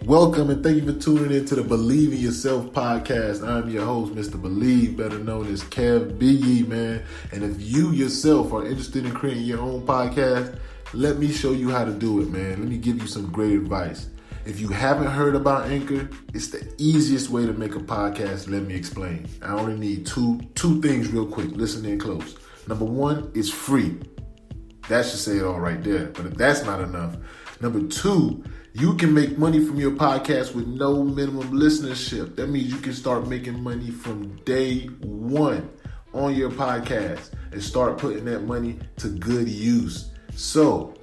Welcome and thank you for tuning in to the Believe in Yourself podcast. I'm your host, Mr. Believe, better known as Kev B.E., man. And if you yourself are interested in creating your own podcast, let me show you how to do it, man. Let me give you some great advice. If you haven't heard about Anchor, it's the easiest way to make a podcast. Let me explain. I only need two things real quick. Listen in close. Number one, it's free. That should say it all right there. But if that's not enough, number two, you can make money from your podcast with no minimum listenership. That means you can start making money from day one on your podcast and start putting that money to good use. So,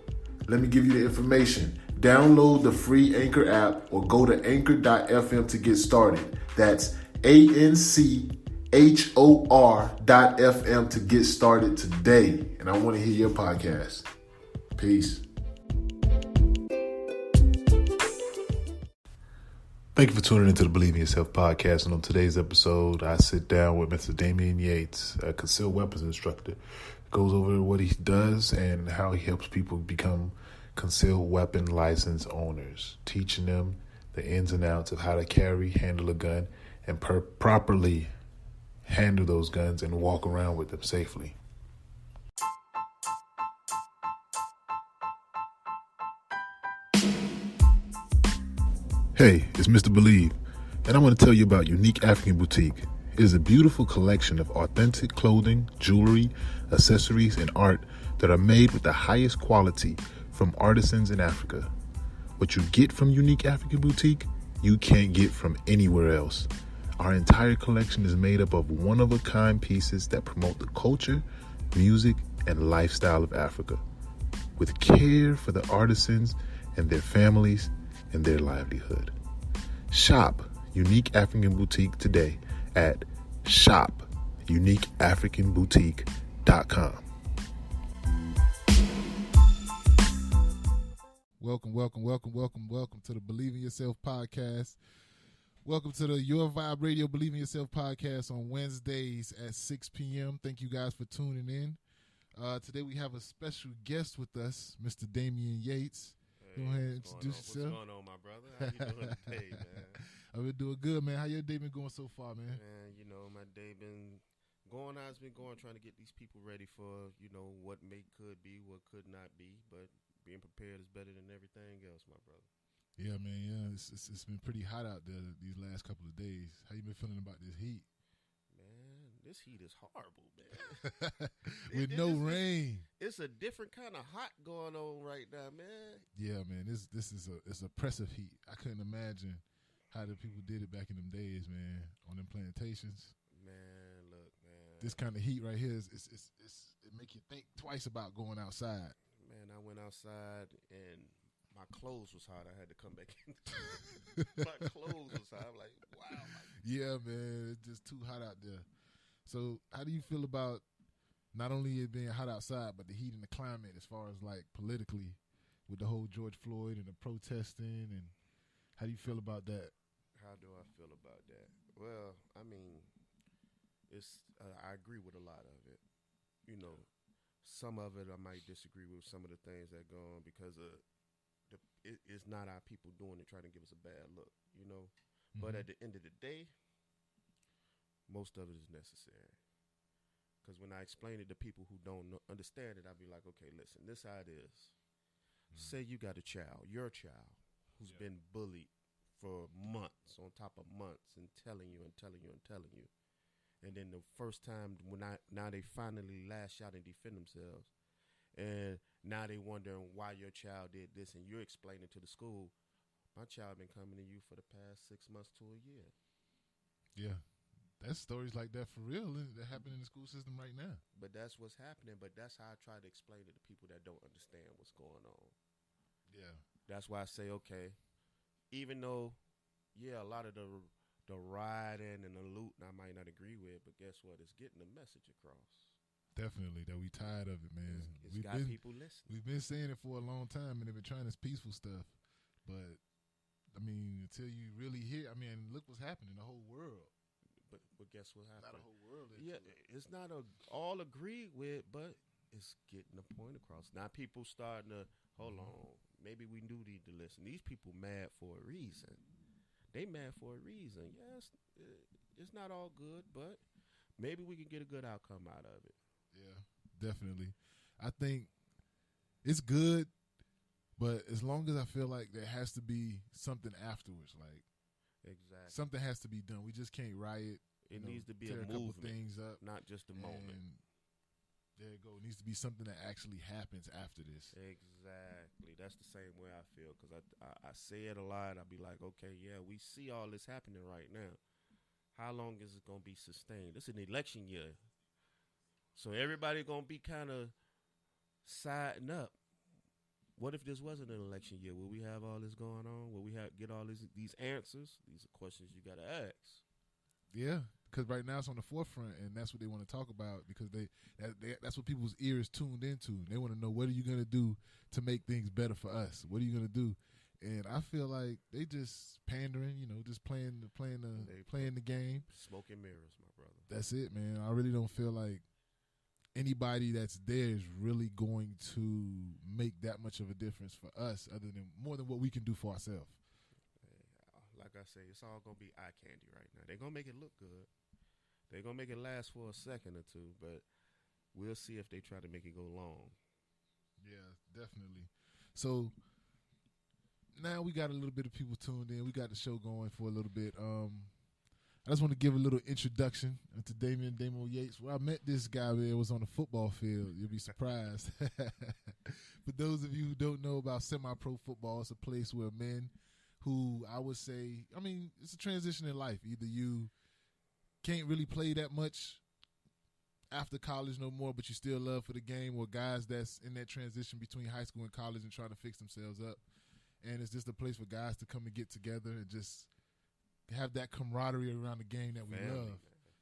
let me give you the information. Download the free Anchor app or go to anchor.fm to get started. That's ANCHOR.FM to get started today. And I want to hear your podcast. Peace. Thank you for tuning into the Believe in Yourself podcast. And on today's episode, I sit down with Mr. Damian Yates, a concealed weapons instructor. Goes over what he does and how he helps people become concealed weapon license owners, teaching them the ins and outs of how to carry, handle a gun, and properly handle those guns and walk around with them safely. Hey, it's Mr. Believe, and I want to tell you about Unique African Boutique. It is a beautiful collection of authentic clothing, jewelry, accessories, and art that are made with the highest quality from artisans in Africa. What you get from Unique African Boutique, you can't get from anywhere else. Our entire collection is made up of one-of-a-kind pieces that promote the culture, music, and lifestyle of Africa, with care for the artisans and their families and their livelihood. Shop Unique African Boutique today at shopuniqueafricanboutique.com. Welcome to the Believe in Yourself podcast. Welcome to the Your Vibe Radio Believe in Yourself podcast on Wednesdays at 6 p.m. Thank you guys for tuning in. Today we have a special guest with us, Mr. Damian Yates. Go ahead and introduce yourself. What's going on, my brother? How you doing today, man? I've been doing good, man. How your day been going so far, man? Man, my day been going. It's been going, trying to get these people ready for, what could be, what could not be. But being prepared is better than everything else, my brother. Yeah, man. Yeah, it's been pretty hot out there these last couple of days. How you been feeling about this heat? Man, this heat is horrible, man. With no rain. It's a different kind of hot going on right now, man. Yeah, man. It's oppressive heat. I couldn't imagine how the people did it back in them days, man, on them plantations. Man, look, man. This kind of heat right here it make you think twice about going outside. Man, I went outside and my clothes was hot. I had to come back in. My clothes was hot. I'm like, wow. Yeah, man. It's just too hot out there. So how do you feel about not only it being hot outside, but the heat and the climate as far as like politically with the whole George Floyd and the protesting, and how do you feel about that? How do I feel about that? Well, I mean, I agree with a lot of it. Some of it I might disagree with some of the things that go on because it's not our people doing it, trying to give us a bad look, Mm-hmm. But at the end of the day, most of it is necessary. Because when I explain it to people who don't understand it, I'll be like, okay, listen, this how it is. Mm-hmm. Say you got your child, who's been bullied for months on top of months and telling you. And then the first time now they finally lash out and defend themselves. And now they wondering why your child did this, and you're explaining to the school, my child been coming to you for the past 6 months to a year. Yeah. That's stories like that for real that happen in the school system right now. But that's what's happening. But that's how I try to explain it to people that don't understand what's going on. Yeah. That's why I say, okay, even though, a lot of the rioting and the looting I might not agree with, but guess what? It's getting the message across. Definitely, that we tired of it, man. It's got people listening. We've been saying it for a long time, and they've been trying this peaceful stuff. But, I mean, until you really hear, look what's happening in the whole world. But guess what happened? Not a whole world. Yeah, it's not all agreed with, but it's getting the point across. Now people starting to hold on. Maybe we do need to listen. These people mad for a reason. They mad for a reason. Yes, it's not all good, but maybe we can get a good outcome out of it. Yeah, definitely. I think it's good, but as long as I feel like there has to be something afterwards, like exactly, something has to be done. We just can't riot. It needs to be tear a couple movement, things up, not just a moment. There you go. It needs to be something that actually happens after this. Exactly. That's the same way I feel because I say it a lot. I be like, okay, yeah, we see all this happening right now. How long is it going to be sustained? It's an election year. So everybody going to be kind of siding up. What if this wasn't an election year? Will we have all this going on? Will we get all these answers? These are questions you got to ask. Yeah, because right now it's on the forefront, and that's what they want to talk about because that's what people's ears tuned into. They want to know, what are you going to do to make things better for us? What are you going to do? And I feel like they just pandering, just playing the game. Smoke and mirrors, my brother. That's it, man. I really don't feel like anybody that's there is really going to make that much of a difference for us, other than more than what we can do for ourselves. Like I say, it's all going to be eye candy right now. They're going to make it look good. They're going to make it last for a second or two, but we'll see if they try to make it go long. Yeah, definitely. So now we got a little bit of people tuned in. We got the show going for a little bit. I just want to give a little introduction to Damian Yates. Well, I met this guy, man. It was on the football field. You'll be surprised. For those of you who don't know about semi-pro football, it's a place where men who I would say, it's a transition in life. Either you can't really play that much after college no more, but you still love for the game, or guys that's in that transition between high school and college and trying to fix themselves up. And it's just a place for guys to come and get together and just have that camaraderie around the game that we love. Man.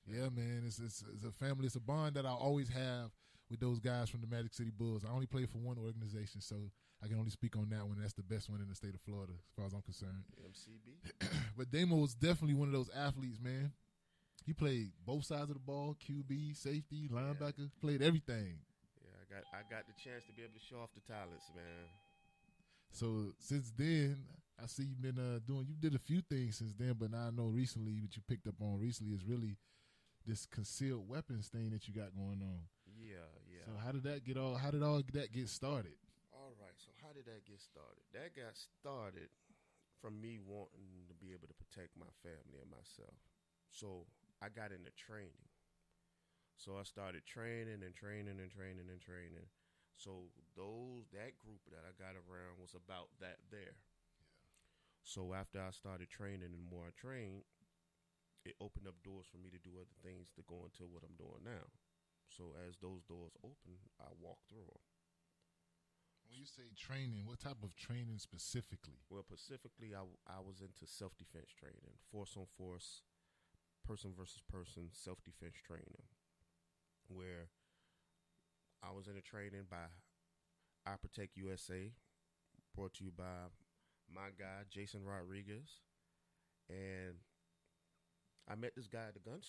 Yeah, man. It's a family. It's a bond that I always have with those guys from the Magic City Bulls. I only play for one organization, so I can only speak on that one. That's the best one in the state of Florida, as far as I'm concerned. MCB. But Damo was definitely one of those athletes, man. He played both sides of the ball, QB, safety, linebacker, played everything. Yeah, I got the chance to be able to show off the talents, man. So since then, I see you've been you did a few things since then, but now I know recently, what you picked up on recently is really this concealed weapons thing that you got going on. Yeah. So how did all that get started? All right, so how did that get started? That got started from me wanting to be able to protect my family and myself. So I got into training. So I started training. So that group that I got around was about that there. Yeah. So after I started training and the more I trained, it opened up doors for me to do other things to go into what I'm doing now. So as those doors open, I walk through them. When you say training, what type of training specifically? Well, specifically, I was into self-defense training, force-on-force, person versus person self-defense training, where I was in a training by I Protect USA, brought to you by my guy, Jason Rodriguez. And I met this guy at the gun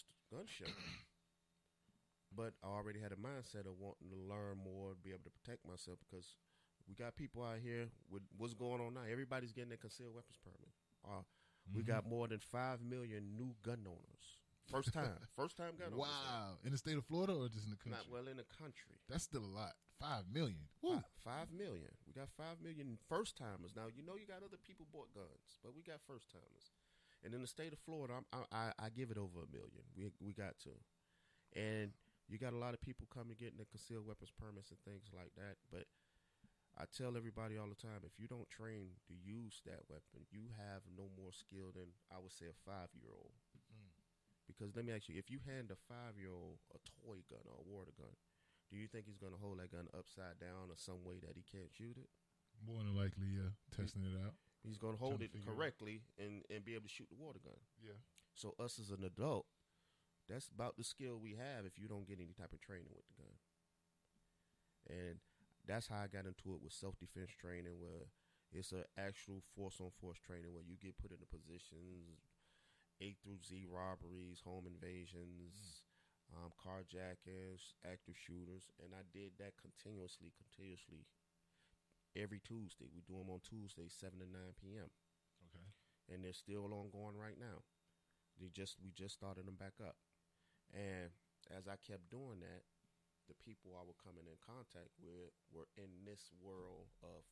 show. But I already had a mindset of wanting to learn more, be able to protect myself, because we got people out here with what's going on now. Everybody's getting a concealed weapons permit. We got more than 5 million new gun owners. First time gun owners. Wow. In the state of Florida or just in the country? In the country. That's still a lot. 5 million. 5 million. We got 5 million first timers. Now, you got other people bought guns, but we got first timers. And in the state of Florida, I give it over 1 million. We got to. And you got a lot of people coming getting the concealed weapons permits and things like that. But I tell everybody all the time, if you don't train to use that weapon, you have no more skill than, I would say, a 5-year-old. Because let me ask you, if you hand a 5-year-old a toy gun or a water gun, do you think he's going to hold that gun upside down or some way that he can't shoot it? More than likely, yeah. Testing it out. He's going to hold it correctly and be able to shoot the water gun. Yeah. So us as an adult, that's about the skill we have if you don't get any type of training with the gun. And that's how I got into it with self-defense training, where it's an actual force-on-force training where you get put into positions, A through Z robberies, home invasions, carjackings, active shooters, and I did that continuously every Tuesday. We do them on Tuesday, 7 to 9 p.m. Okay. And they're still ongoing right now. We just started them back up. And as I kept doing that, the people I were coming in contact with were in this world of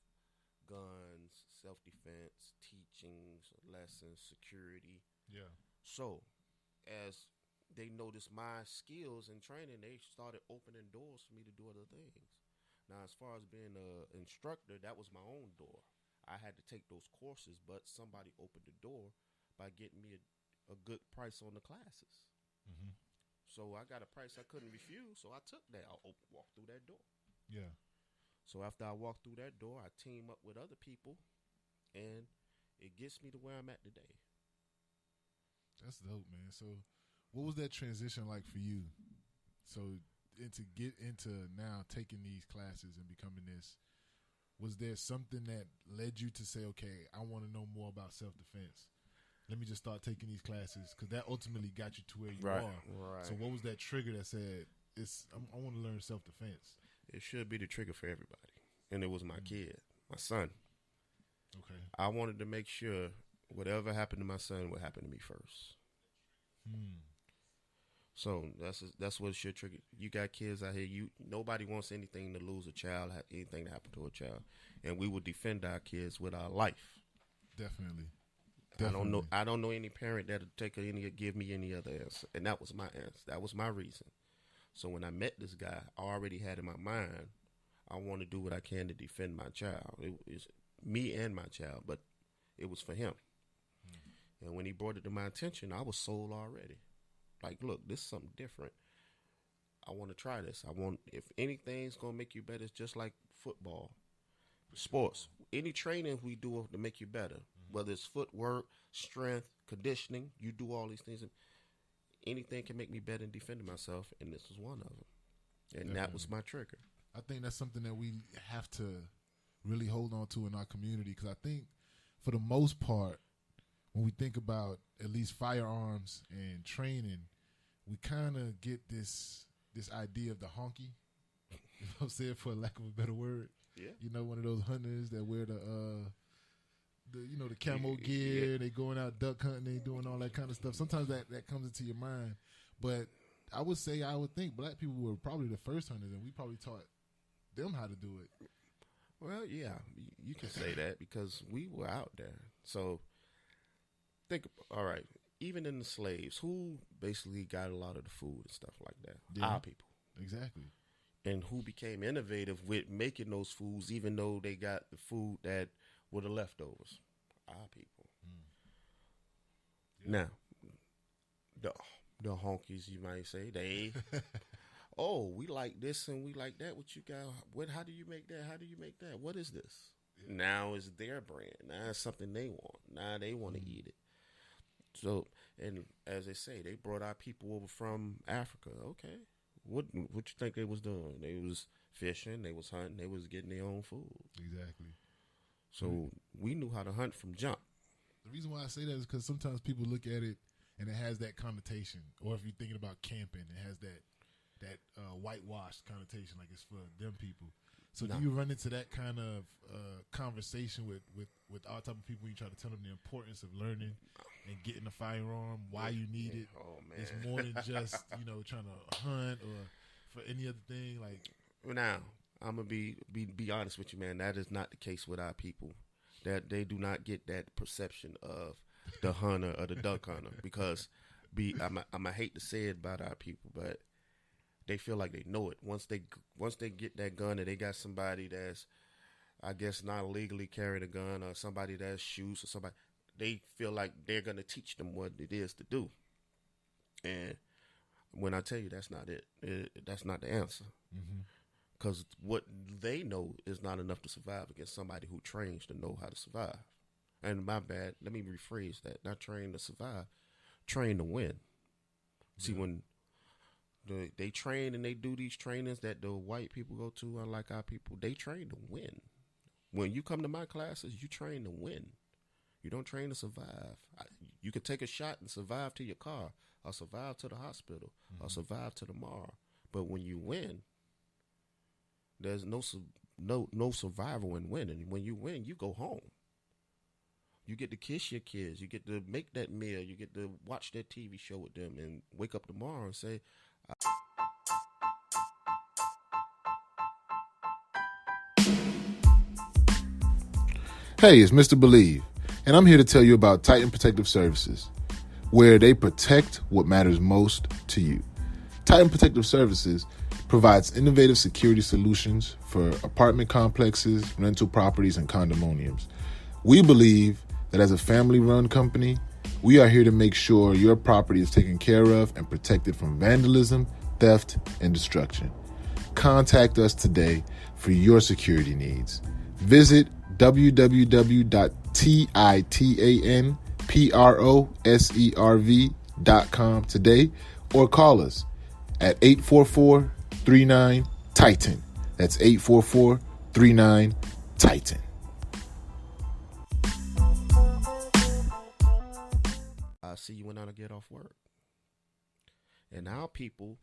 guns, self-defense, teachings, lessons, security. Yeah. So as they noticed my skills and training, they started opening doors for me to do other things. Now, as far as being an instructor, that was my own door. I had to take those courses, but somebody opened the door by getting me a good price on the classes. Mm-hmm. So I got a price I couldn't refuse, so I took that. I walked through that door. Yeah. So after I walked through that door, I team up with other people, and it gets me to where I'm at today. That's dope, man. So what was that transition like for you? So to get into now taking these classes and becoming this, was there something that led you to say, okay, I want to know more about self-defense? Let me just start taking these classes, because that ultimately got you to where you are. Right. So what was that trigger that said, I want to learn self-defense? It should be the trigger for everybody. And it was my kid, my son. Okay. I wanted to make sure whatever happened to my son would happen to me first. So that's what should trigger. You got kids out here. Nobody wants anything to lose a child, anything to happen to a child, and we will defend our kids with our life. Definitely. I don't know any parent that'll give me any other answer, and that was my answer. That was my reason. So when I met this guy, I already had in my mind, I want to do what I can to defend my child. It was me and my child, but it was for him. And when he brought it to my attention, I was sold already. Like, look, this is something different. I want to try this. If anything's going to make you better, it's just like football, sports. Any training we do to make you better, whether it's footwork, strength, conditioning, you do all these things. Anything can make me better in defending myself, and this was one of them. And Definitely. That was my trigger. I think that's something that we have to really hold on to in our community, because I think for the most part, when we think about at least firearms and training, we kind of get this idea of the honky, you know what I'm saying, for lack of a better word. Yeah. You know, one of those hunters that wear the camo gear, Yeah. they going out duck hunting, they doing all that kind of stuff. Sometimes that comes into your mind. But I would think black people were probably the first hunters, and we probably taught them how to do it. Well, yeah, you can say that because we were out there. So all right, even in the slaves, who basically got a lot of the food and stuff like that? Yeah. Our people. Exactly. And who became innovative with making those foods, even though they got the food that were the leftovers? Our people. Yeah. Now, the honkies, you might say, we like this and we like that. What you got? How do you make that? How do you make that? What is this? Yeah. Now it's their brand. Now it's something they want. Now they want to eat it. So, and as they say, they brought our people over from Africa. Okay, what you think they was doing? They was fishing, they was hunting, they was getting their own food. Exactly. So we knew how to hunt from jump. The reason why I say that is because sometimes people look at it and it has that connotation, or if you're thinking about camping, it has that whitewashed connotation, like it's for them people. So do you run into that kind of conversation with our type of people? You try to tell them the importance of learning and getting a firearm, why you need it. Oh man, it's more than just trying to hunt or for any other thing. Like, now I'm gonna be honest with you, man. That is not the case with our people. That they do not get that perception of the hunter or the duck hunter, because I'm hate to say it about our people, but they feel like they know it. Once they get that gun and they got somebody that's, I guess, not legally carrying a gun, or somebody that shoots, or somebody, they feel like they're going to teach them what it is to do. And when I tell you that's not it, that's not the answer. Because what they know is not enough to survive against somebody who trains to know how to survive. And my bad, let me rephrase that. Not train to survive, train to win. Yeah. See, when they train and they do these trainings that the white people go to, unlike our people, they train to win. When you come to my classes, you train to win. You don't train to survive. You could take a shot and survive to your car, or survive to the hospital, or survive to tomorrow. But when you win, there's no survival in winning. When you win, you go home. You get to kiss your kids. You get to make that meal. You get to watch that TV show with them and wake up tomorrow and say, Hey, it's Mr. Believe, and I'm here to tell you about Titan Protective Services, where they protect what matters most to you. Titan Protective Services provides innovative security solutions for apartment complexes, rental properties, and condominiums. We believe that as a family-run company, we are here to make sure your property is taken care of and protected from vandalism, theft, and destruction. Contact us today for your security needs. Visit www.titanproserv.com today or call us at 844-39-TITAN. That's 844-39-TITAN. I see you went out to get off work. And now people,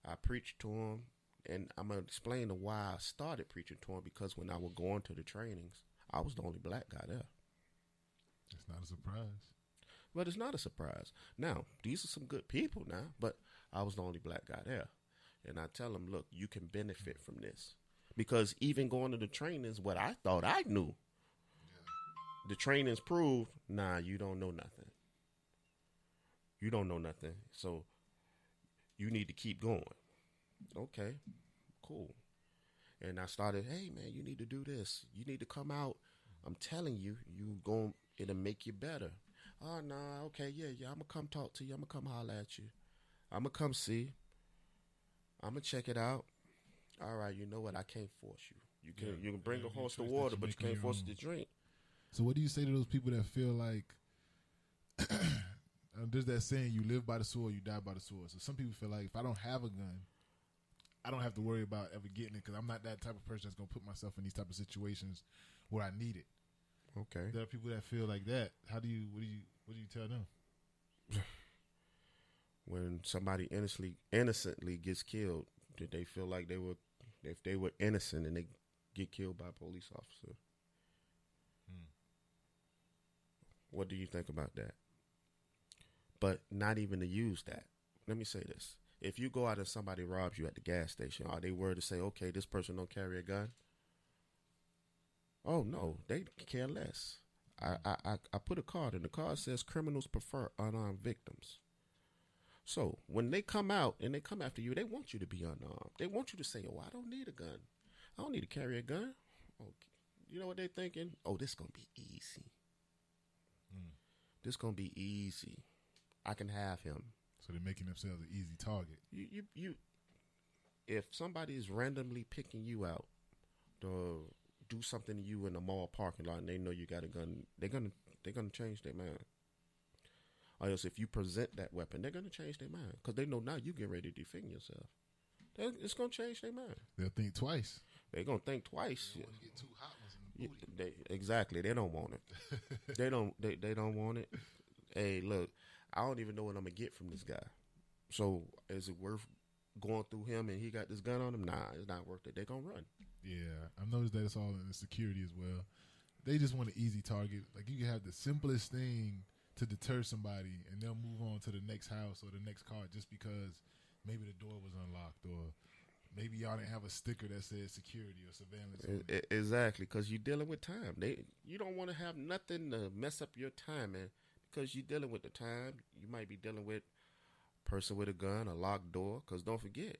I preach to them, and I'm going to explain why I started preaching to them, because when I was going to the trainings, I was the only black guy there. It's not a surprise. But it's not a surprise. Now, these are some good people now, but I was the only black guy there. And I tell them, look, you can benefit from this. Because even going to the trainings, what I thought I knew, the trainings proved, nah, you don't know nothing. You don't know nothing. So you need to keep going. Okay, cool. And I started, hey, man, you need to do this. You need to come out. I'm telling you, it'll make you better. Oh, no, okay, yeah, I'm going to come talk to you. I'm going to come holler at you. I'm going to come see. I'm going to check it out. All right, you know what? I can't force you. You can bring a horse to water, but you can't force it to drink. So what do you say to those people that feel like, there's that saying, you live by the sword, you die by the sword. So some people feel like if I don't have a gun, I don't have to worry about ever getting it, because I'm not that type of person that's going to put myself in these type of situations where I need it. Okay. There are people that feel like that. What do you tell them? When somebody innocently gets killed, did they feel like if they were innocent and they get killed by a police officer? What do you think about that? But not even to use that. Let me say this. If you go out and somebody robs you at the gas station, are they worried to say, okay, this person don't carry a gun? Oh, no, they care less. I put a card, and the card says criminals prefer unarmed victims. So when they come out and they come after you, they want you to be unarmed. They want you to say, oh, I don't need a gun. I don't need to carry a gun. Okay. You know what they're thinking? Oh, this is going to be easy. This is going to be easy. I can have him. So they're making themselves an easy target. You if somebody is randomly picking you out to do something to you in a mall parking lot and they know you got a gun, they're gonna change their mind. Or else if you present that weapon, they're gonna change their mind, because they know now you get ready to defend yourself. It's gonna change their mind. They'll think twice. They're gonna think twice. They don't want to get too hot in the booty. Exactly. They don't want it. They don't want it. Hey, look, I don't even know what I'm gonna get from this guy. So is it worth going through him and he got this gun on him? Nah, it's not worth it. They're gonna run. Yeah, I've noticed that it's all in the security as well. They just want an easy target. Like, you can have the simplest thing to deter somebody, and they'll move on to the next house or the next car just because maybe the door was unlocked, or maybe y'all didn't have a sticker that said security or surveillance. Exactly, because you're dealing with time. You don't want to have nothing to mess up your timing, because you're dealing with the time. You might be dealing with a person with a gun, a locked door, because don't forget,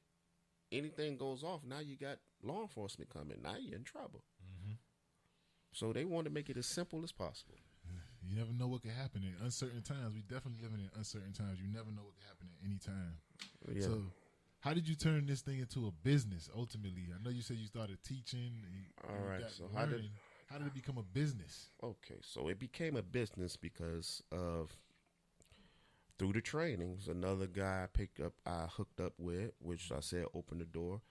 anything goes off, now you got law enforcement coming. Now you're in trouble. Mm-hmm. So they want to make it as simple as possible. You never know what could happen in uncertain times. We definitely living in uncertain times. You never know what could happen at any time. Yeah. So how did you turn this thing into a business ultimately? I know you said you started teaching. All right. So how did it become a business? Okay. So it became a business because of, through the trainings, another guy I hooked up with, which I said opened the door.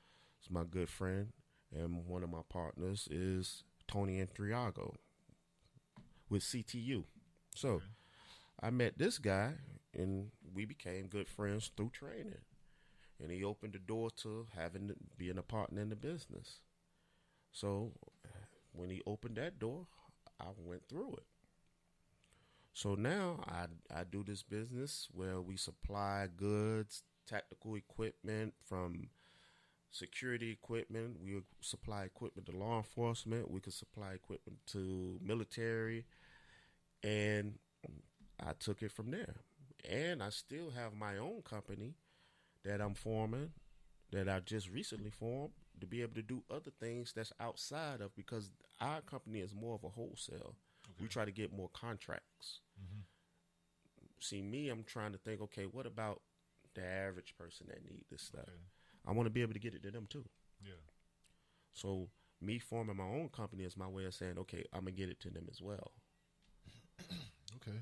It's my good friend, and one of my partners is Tony Entriago with CTU. So I met this guy, and we became good friends through training. And he opened the door to being a partner in the business. So when he opened that door, I went through it. So now I do this business where we supply goods, tactical equipment, from security equipment. We supply equipment to law enforcement. We could supply equipment to military. And I took it from there. And I still have my own company that I'm forming, that I just recently formed, to be able to do other things that's outside of, because our company is more of a wholesale. Okay. We try to get more contracts. Mm-hmm. See, me, I'm trying to think, okay, what about the average person that need this stuff? Okay. I want to be able to get it to them too. Yeah. So me forming my own company is my way of saying, okay, I'm going to get it to them as well. Okay.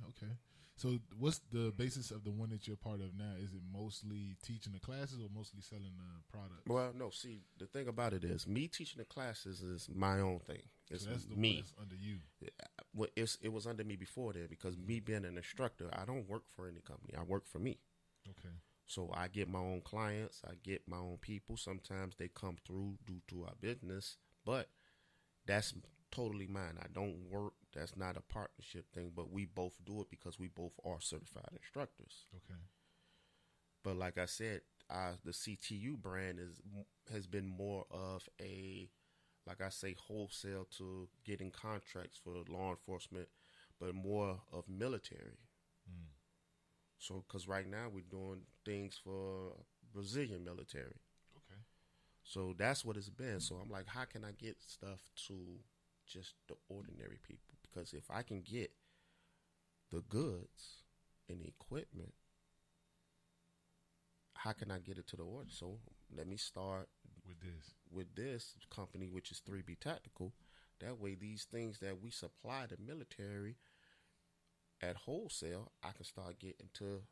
So what's the basis of the one that you're part of now? Is it mostly teaching the classes or mostly selling the products? Well, no. See, the thing about it is, me teaching the classes is my own thing. It's so that's the me. One that's under you. Well, it was under me before then, because me being an instructor, I don't work for any company. I work for me. Okay. So I get my own clients. I get my own people. Sometimes they come through due to our business, but that's totally mine. I don't work. That's not a partnership thing, but we both do it because we both are certified instructors. Okay. But like I said, the CTU brand has been more of a, like I say, wholesale to getting contracts for law enforcement, but more of military. Mm. So, because right now we're doing things for Brazilian military. Okay. So that's what it's been. So I'm like, how can I get stuff to just the ordinary people? Because if I can get the goods and the equipment, how can I get it to the order? So let me start with this company, which is 3B Tactical. That way, these things that we supply the military at wholesale, I can start getting to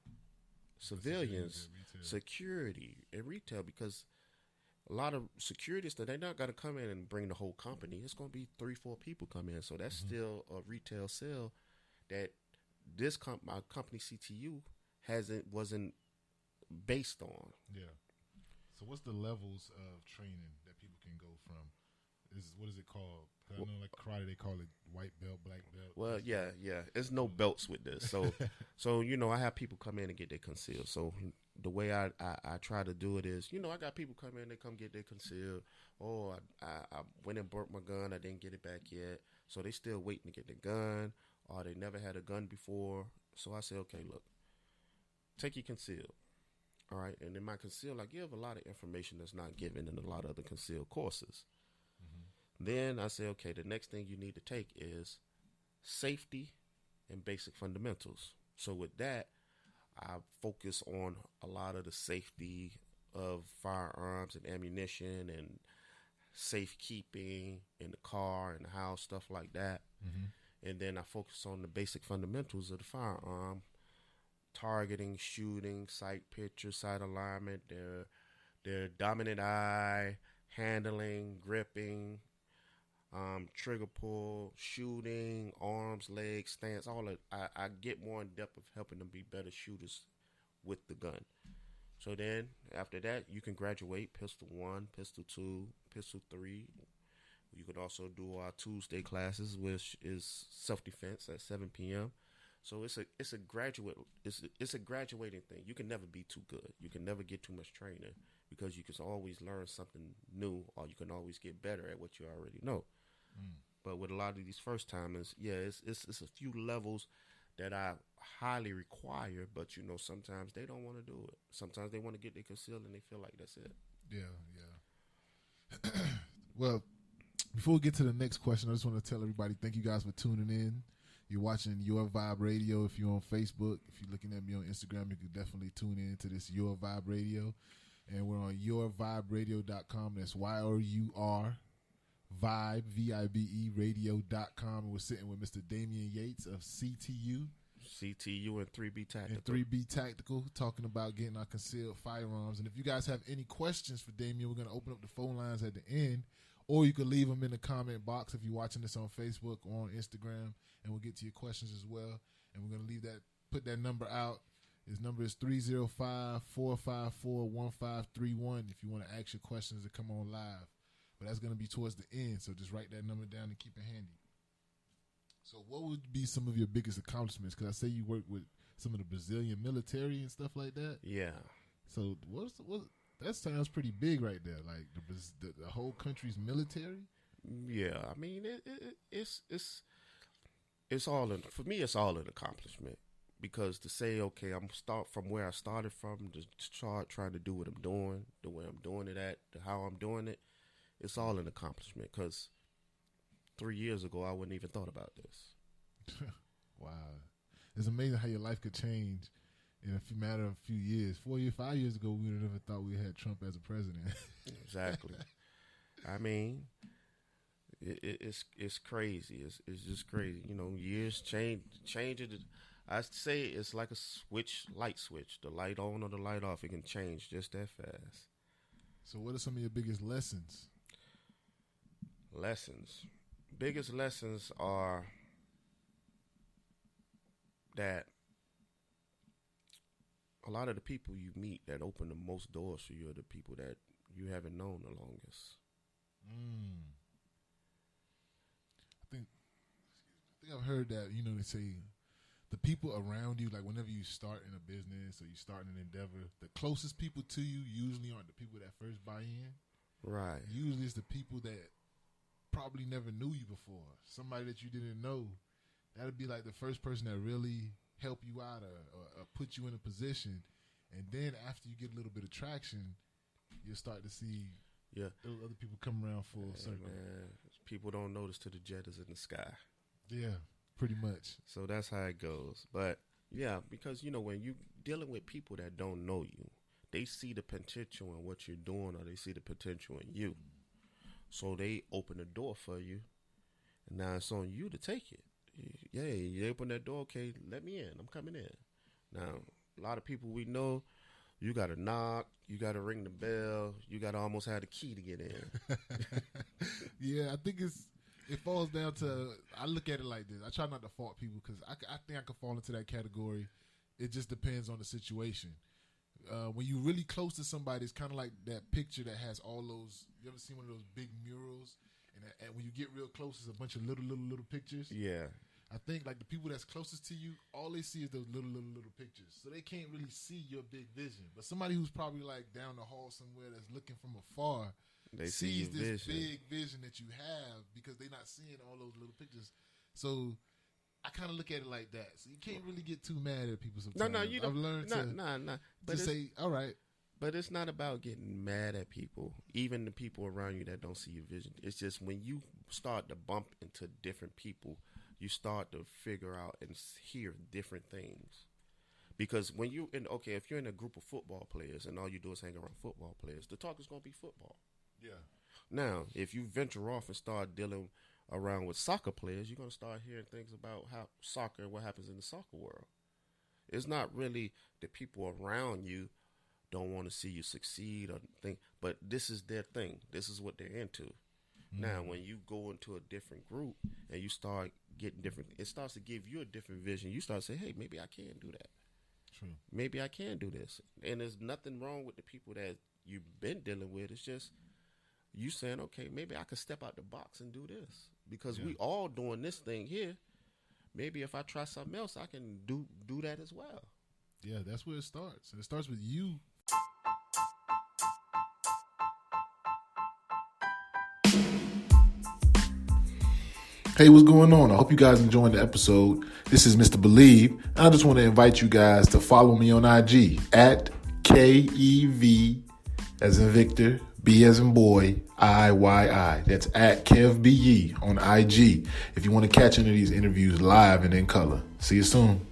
civilians, security, and retail, because a lot of securities, they're not going to come in and bring the whole company. It's going to be 3-4 people come in. So that's still a retail sale that my company CTU wasn't based on. Yeah. So what's the levels of training that people can go from? What is it called? I know, like karate, they call it white belt, black belt. Well, yeah. There's no belts with this. So, I have people come in and get their concealed. So the way I try to do it is, I got people come in, they come get their concealed. Oh, I went and burnt my gun. I didn't get it back yet. So they still waiting to get the gun, or they never had a gun before. So I say, okay, look, take your concealed. All right. And in my concealed, I give a lot of information that's not given in a lot of other concealed courses. Then I say, okay, the next thing you need to take is safety and basic fundamentals. So with that, I focus on a lot of the safety of firearms and ammunition and safekeeping in the car and the house, stuff like that. Mm-hmm. And then I focus on the basic fundamentals of the firearm: targeting, shooting, sight picture, sight alignment, their dominant eye, handling, gripping, trigger pull, shooting, arms, legs, stance, all of I get more in depth of helping them be better shooters with the gun. So then after that, you can graduate Pistol 1, Pistol 2, Pistol 3. You could also do our Tuesday classes, which is self-defense at 7 p.m. So it's a graduating thing. You can never be too good. You can never get too much training, because you can always learn something new, or you can always get better at what you already know. But with a lot of these first timers, it's a few levels that I highly require, but sometimes they don't want to do it. Sometimes they want to get their concealed and they feel like that's it. Yeah. Well, before we get to the next question, I just want to tell everybody, thank you guys for tuning in. You're watching Your Vibe Radio. If you're on Facebook, if you're looking at me on Instagram, you can definitely tune in to this Your Vibe Radio. And we're on yourviberadio.com. That's YOUR Vibe, VIBE radio.com. And we're sitting with Mr. Damian Yates of CTU and 3B Tactical. And 3B Tactical, talking about getting our concealed firearms. And if you guys have any questions for Damian, we're going to open up the phone lines at the end. Or you can leave them in the comment box if you're watching this on Facebook or on Instagram, and we'll get to your questions as well. And we're going to leave that put that number out. His number is 305-454-1531 if you want to ask your questions to come on live. But that's going to be towards the end, so just write that number down and keep it handy. So what would be some of your biggest accomplishments? Because I say you work with some of the Brazilian military and stuff like that. Yeah. So that sounds pretty big right there, like the whole country's military. Yeah, I mean it's all for me. It's all an accomplishment because to say okay, I'm start from where I started from, to start trying to do what I'm doing, the way I'm doing it at, how I'm doing it. It's all an accomplishment because 3 years ago I wouldn't even thought about this. Wow, it's amazing how your life could change in a matter of a few years. 5 years ago, we would have never thought we had Trump as a president. Exactly. I mean, it's crazy. It's just crazy. You know, years change it. I say it's like a light switch. The light on or the light off. It can change just that fast. So, what are some of your biggest lessons? Biggest lessons are that a lot of the people you meet that open the most doors for you are the people that you haven't known the longest. I think I've heard that, they say the people around you, like whenever you start in a business or you start an endeavor, the closest people to you usually aren't the people that first buy in. Right. Usually it's the people that probably never knew you before. Somebody that you didn't know. That would be like the first person that really help you out or put you in a position, and then after you get a little bit of traction, you'll start to see those other people come around full circle. Man, people don't notice till the jet is in the sky. Yeah, pretty much. So that's how it goes. But yeah, because when you dealing with people that don't know you, they see the potential in what you're doing, or they see the potential in you. So they open the door for you, and now it's on you to take it. Yeah, you open that door, okay, let me in. I'm coming in. Now, a lot of people we know, you got to knock, you got to ring the bell, you got to almost have the key to get in. Yeah, I think it falls down to, I look at it like this. I try not to fault people because I think I could fall into that category. It just depends on the situation. When you're really close to somebody, it's kind of like that picture that has all those, you ever seen one of those big murals? And when you get real close, it's a bunch of little pictures. Yeah. I think like the people that's closest to you, all they see is those little pictures. So they can't really see your big vision. But somebody who's probably like down the hall somewhere that's looking from afar, they sees see this vision. big vision that you have because they're not seeing all those little pictures. So I kind of look at it like that. So you can't really get too mad at people sometimes. No, you don't. I've learned But to say, all right. But it's not about getting mad at people, even the people around you that don't see your vision. It's just when you start to bump into different people, you start to figure out and hear different things. Because when you if you're in a group of football players and all you do is hang around football players, the talk is going to be football. Yeah. Now, if you venture off and start dealing around with soccer players, you're going to start hearing things about how soccer and what happens in the soccer world. It's not really the people around you don't want to see you succeed or think, but this is their thing. This is what they're into. Mm-hmm. Now, when you go into a different group and you start getting different, it starts to give you a different vision. You start to say, hey, maybe I can do that. True. Maybe I can do this. And there's nothing wrong with the people that you've been dealing with. It's just you saying, okay, maybe I can step out the box and do this. Because we all doing this thing here. Maybe if I try something else, I can do that as well. Yeah, that's where it starts. It starts with you. Hey, what's going on? I hope you guys enjoying the episode. This is Mr. Believe. I just want to invite you guys to follow me on IG at KEV as in Victor, B as in boy, IYI. That's at KevBE on IG if you want to catch any of these interviews live and in color. See you soon.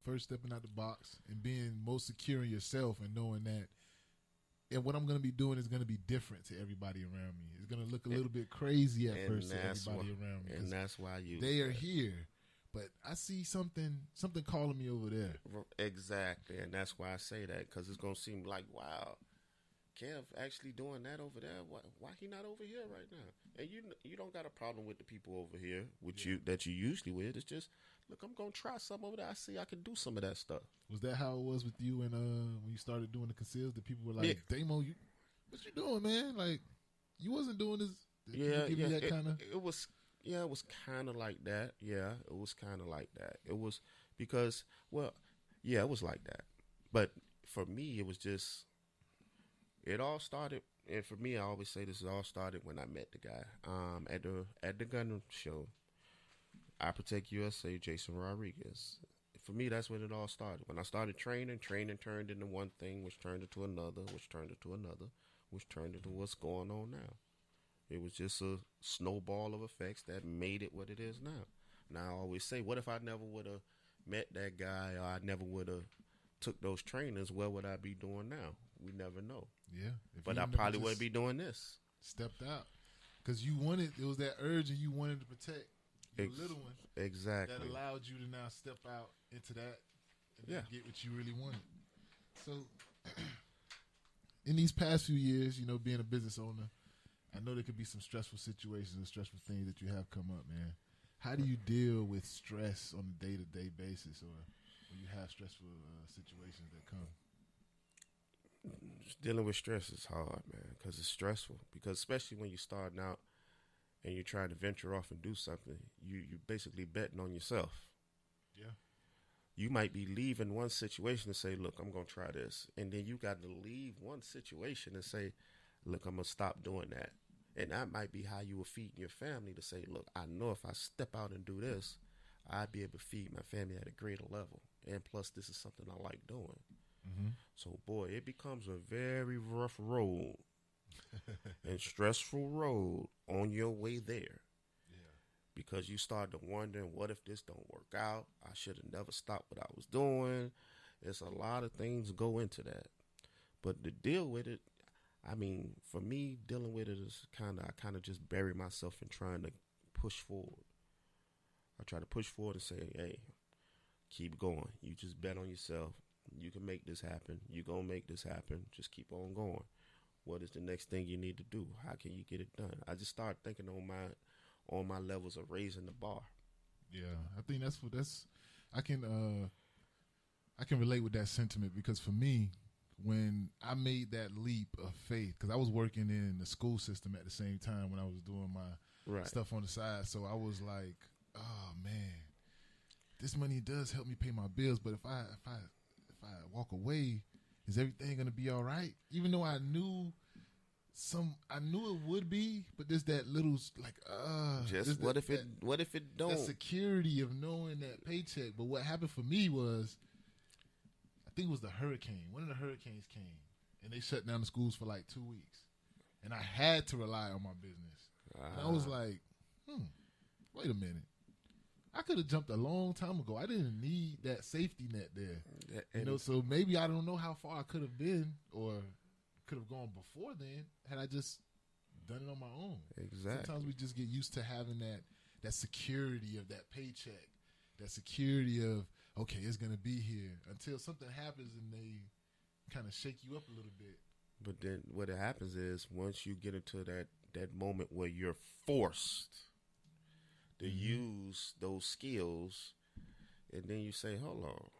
First stepping out the box and being most secure in yourself and knowing that and what I'm going to be doing is going to be different to everybody around me. It's going to look a little bit crazy at first to everybody around me. And that's why they are here. But I see something calling me over there. Exactly. And that's why I say that, because it's going to seem like, wow, Kev actually doing that over there. Why he not over here right now? And you don't got a problem with the people over here with you that you usually with. It's just, look, I'm gonna try something over there. I see I can do some of that stuff. Was that how it was with you when you started doing the conceals? That people were like, Damo, what you doing, man? Like, you wasn't doing this. It was kind of like that. Yeah, it was kind of like that. It was because, well, yeah, it was like that. But for me, it was just, it all started, and for me, I always say this, it all started when I met the guy at the gun show. I Protect USA, Jason Rodriguez. For me, that's when it all started. When I started training turned into one thing, which turned into another, which turned into another, which turned into what's going on now. It was just a snowball of effects that made it what it is now. Now, I always say, what if I never would have met that guy, or I never would have took those trainings? What would I be doing now? We never know. Yeah. But I probably wouldn't be doing this. Stepped out. Because it was that urge and you wanted to protect your little one. Exactly. That allowed you to now step out into that and get what you really wanted. So, in these past few years, being a business owner, I know there could be some stressful situations and stressful things that you have come up, man. How do you deal with stress on a day-to-day basis, or when you have stressful situations that come? Just dealing with stress is hard, man, because it's stressful. Because especially when you're starting out and you're trying to venture off and do something, you're basically betting on yourself. Yeah. You might be leaving one situation and say, look, I'm going to try this. And then you got to leave one situation and say, look, I'm going to stop doing that. And that might be how you will feed your family, to say, look, I know if I step out and do this, I'd be able to feed my family at a greater level. And plus, this is something I like doing. Mm-hmm. So, boy, it becomes a very rough road and stressful road on your way there. Yeah. Because you start to wonder, what if this don't work out? I should have never stopped what I was doing. There's a lot of things go into that. But to deal with it, I mean, for me, dealing with it is I just bury myself in trying to push forward. I try to push forward and say, hey, keep going. You just bet on yourself. You can make this happen. You're going to make this happen. Just keep on going. What is the next thing you need to do? How can you get it done? I just start thinking on my levels of raising the bar. Yeah, I think I can relate with that sentiment, because for me, when I made that leap of faith, because I was working in the school system at the same time when I was doing my stuff on the side, so I was like, oh man, this money does help me pay my bills, but if I walk away, is everything gonna be all right? Even though I knew it would be, but there's that little what if it don't? That security of knowing that paycheck. But what happened for me was, I think it was the hurricane. One of the hurricanes came, and they shut down the schools for like 2 weeks, and I had to rely on my business. And I was like, wait a minute. I could have jumped a long time ago. I didn't need that safety net there. So maybe I don't know how far I could have been or could have gone before then had I just done it on my own. Exactly. Sometimes we just get used to having that security of that paycheck, that security of, okay, it's going to be here, until something happens and they kind of shake you up a little bit. But then what happens is, once you get into that moment where you're forced to use those skills, and then you say, hold on,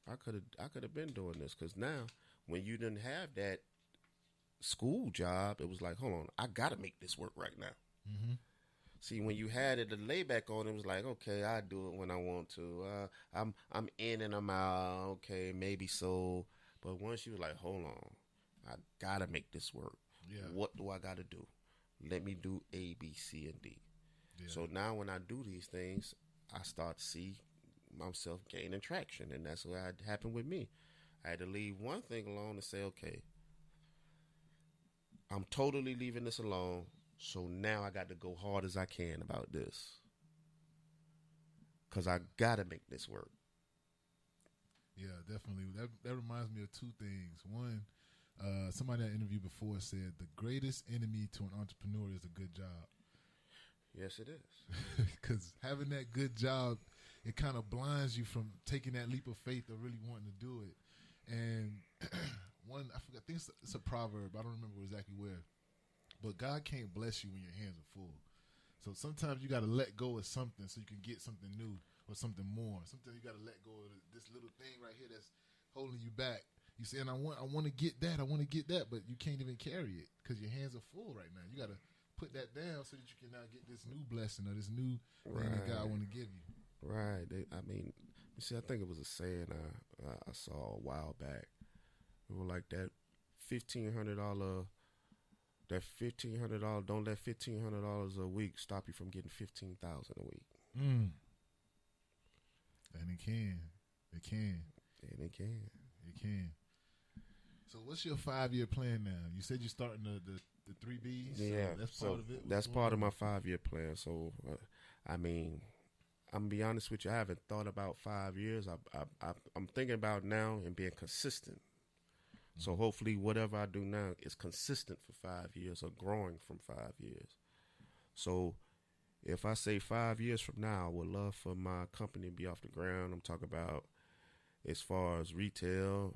I could have been doing this. Because now, when you didn't have that school job, it was like, hold on, I got to make this work right now. Mm-hmm. See, when you had it, the layback on it was like, okay, I do it when I want to. I'm in and I'm out. Okay, maybe so. But once you was like, hold on, I got to make this work. Yeah. What do I got to do? Let me do A, B, C, and D. Yeah. So now when I do these things, I start to see myself gaining traction. And that's what happened with me. I had to leave one thing alone and say, okay, I'm totally leaving this alone. So now I got to go hard as I can about this. Because I got to make this work. Yeah, definitely. That reminds me of two things. One, somebody I interviewed before said the greatest enemy to an entrepreneur is a good job. Yes, it is. Because having that good job, it kind of blinds you from taking that leap of faith of really wanting to do it. And I forgot. I think it's a proverb. I don't remember exactly where, but God can't bless you when your hands are full. So sometimes you got to let go of something so you can get something new or something more. Sometimes you got to let go of this little thing right here that's holding you back. You saying I want to get that, but you can't even carry it because your hands are full right now. You got to put that down so that you can now get this new blessing or this new thing that God want to give you. Right. I think it was a saying I saw a while back. It was like that $1,500. That $1,500. Don't let $1,500 a week stop you from getting $15,000 a week. And it can. It can. And it can. It can. So what's your 5-year plan now? You said you're starting the 3 Bs. Yeah, so that's part of it. That's part of my 5-year plan. So, I'm gonna be honest with you. I haven't thought about 5 years. I'm thinking about now and being consistent. Mm-hmm. So hopefully, whatever I do now is consistent for 5 years or growing from 5 years. So, if I say 5 years from now, I would love for my company to be off the ground. I'm talking about as far as retail,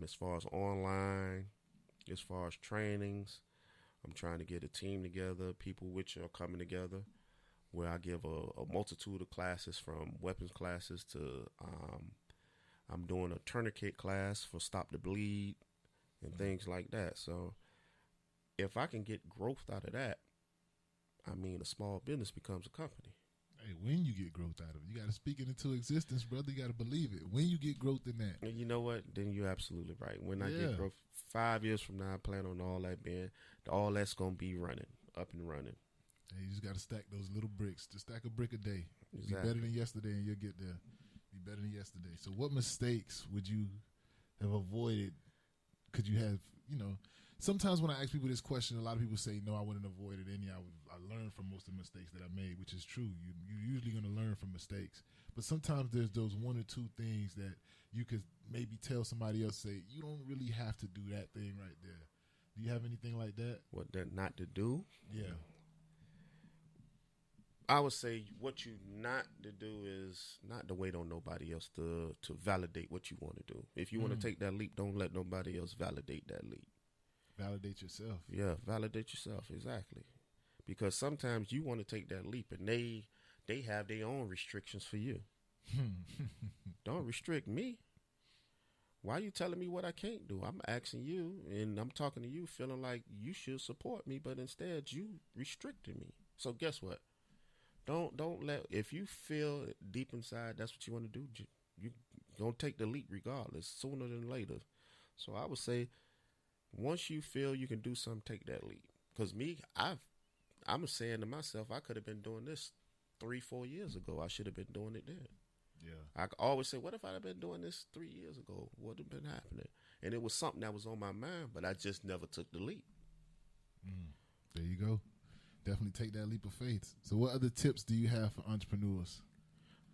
as far as online, as far as trainings. I'm trying to get a team together, people which are coming together, where I give a multitude of classes from weapons classes to I'm doing a tourniquet class for Stop the Bleed and things like that. So if I can get growth out of that, a small business becomes a company. Hey, when you get growth out of it, you got to speak it into existence, brother. You got to believe it. When you get growth in that. And you know what? Then you're absolutely right. When I get growth, 5 years from now, I plan on all that's going to be running, up and running. Hey, you just got to stack those little bricks. Just stack a brick a day. Exactly. Be better than yesterday, and you'll get there. Be better than yesterday. So what mistakes would you have avoided? Could you have, sometimes when I ask people this question, a lot of people say, no, I wouldn't have avoided any. I learned from most of the mistakes that I made, which is true. You're usually going to learn from mistakes. But sometimes there's those 1 or 2 things that you could maybe tell somebody else, say, you don't really have to do that thing right there. Do you have anything like that? What that not to do? Yeah. I would say what you not to do is not to wait on nobody else to validate what you want to do. If you want to take that leap, don't let nobody else validate that leap. Validate yourself. Yeah, validate yourself, exactly. Because sometimes you want to take that leap and they have their own restrictions for you. Don't restrict me. Why are you telling me what I can't do? I'm asking you and I'm talking to you feeling like you should support me, but instead you restricted me. So guess what? Don't let, if you feel deep inside that's what you want to do, you gonna take the leap regardless, sooner than later. So I would say once you feel you can do something, take that leap. Because I'm saying to myself, I could have been doing this 3-4 years ago. I should have been doing it then. Yeah. I always say, what if I'd have been doing this 3 years ago? What would have been happening? And it was something that was on my mind, but I just never took the leap. There you go. Definitely take that leap of faith. So what other tips do you have for entrepreneurs?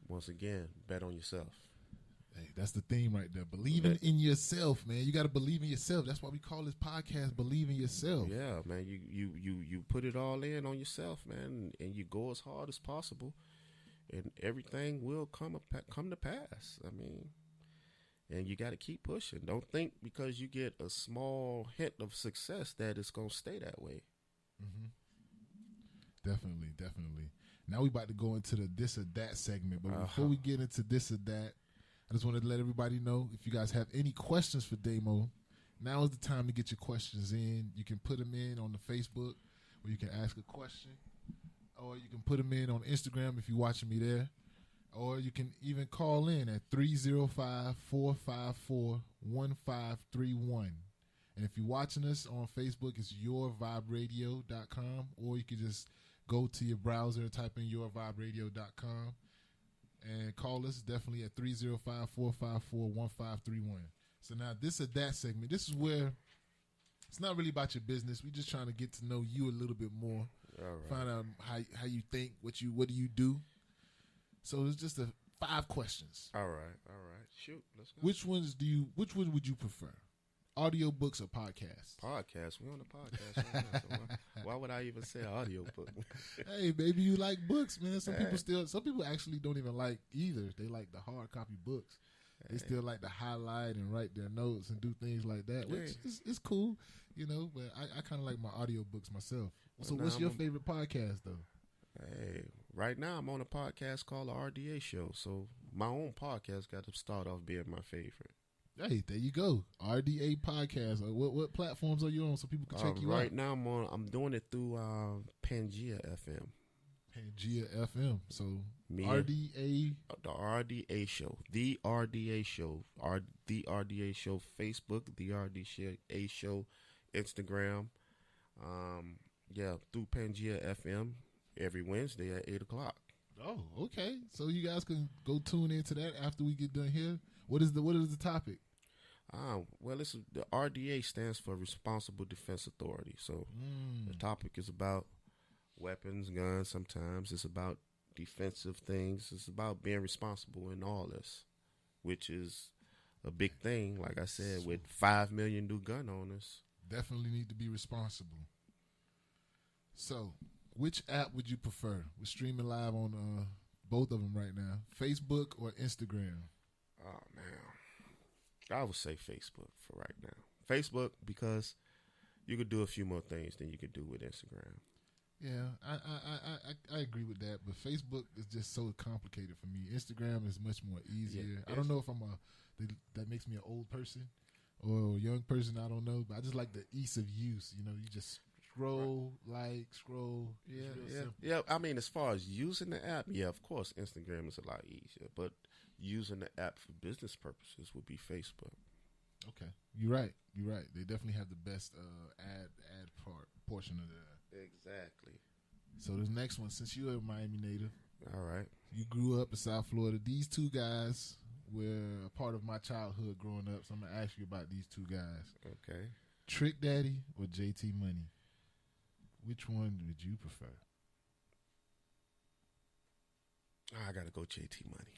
Once again, bet on yourself. Hey, that's the theme right there. Believing in yourself, man. You got to believe in yourself. That's why we call this podcast Believe in Yourself. Yeah, man. You put it all in on yourself, man, and you go as hard as possible, and everything will come to pass. And you got to keep pushing. Don't think because you get a small hint of success that it's going to stay that way. Mm-hmm. Definitely. Now we about to go into the this or that segment. But before we get into this or that, I just wanted to let everybody know, if you guys have any questions for Damo, now is the time to get your questions in. You can put them in on the Facebook, where you can ask a question. Or you can put them in on Instagram if you're watching me there. Or you can even call in at 305-454-1531. And if you're watching us on Facebook, it's yourviberadio.com. Or you can just go to your browser and type in yourviberadio.com and call us definitely at 305-454-1531. So now this or that segment, this is where it's not really about your business. We're just trying to get to know you a little bit more. All right. Find out how you think, what do you do. So it's just 5 questions. All right. Shoot, let's go. Which one would you prefer? Audiobooks or podcasts? Podcasts. We're on the podcast right now, so why would I even say audiobook? Hey, maybe you like books, man. Some people actually don't even like either. They like the hard copy books. They still like to highlight and write their notes and do things like that, which is cool, you know. But I kind of like my audiobooks myself. So what's your favorite podcast, though? Hey, right now I'm on a podcast called the RDA Show. So my own podcast got to start off being my favorite. Hey, there you go. RDA Podcast. What platforms are you on so people can check you out? Right now I'm doing it through Pangea FM. Pangea FM. So RDA. The RDA Show. The RDA Show. The RDA Show Facebook. The RDA Show Instagram. Through Pangea FM every Wednesday at 8 o'clock. Oh, okay. So you guys can go tune into that after we get done here. What is the topic? Well, the RDA stands for Responsible Defense Authority. So the topic is about weapons, guns. Sometimes it's about defensive things. It's about being responsible in all this, which is a big thing. Like I said, with 5 million new gun owners, definitely need to be responsible. So, which app would you prefer? We're streaming live on both of them right now, Facebook or Instagram. Oh man, I would say Facebook for right now. Facebook because you could do a few more things than you could do with Instagram. Yeah, I agree with that, but Facebook is just so complicated for me. Instagram is much more easier. Yeah, I don't know if that makes me an old person or a young person. I don't know, but I just like the ease of use. You know, you just scroll. Yeah. I mean, as far as using the app, yeah, of course, Instagram is a lot easier, but using the app for business purposes would be Facebook. Okay, you're right. They definitely have the best ad portion of that. Exactly. So this next one, since you're a Miami native, all right, you grew up in South Florida. These two guys were a part of my childhood growing up. So I'm gonna ask you about these two guys. Okay. Trick Daddy or JT Money? Which one would you prefer? I gotta go JT Money.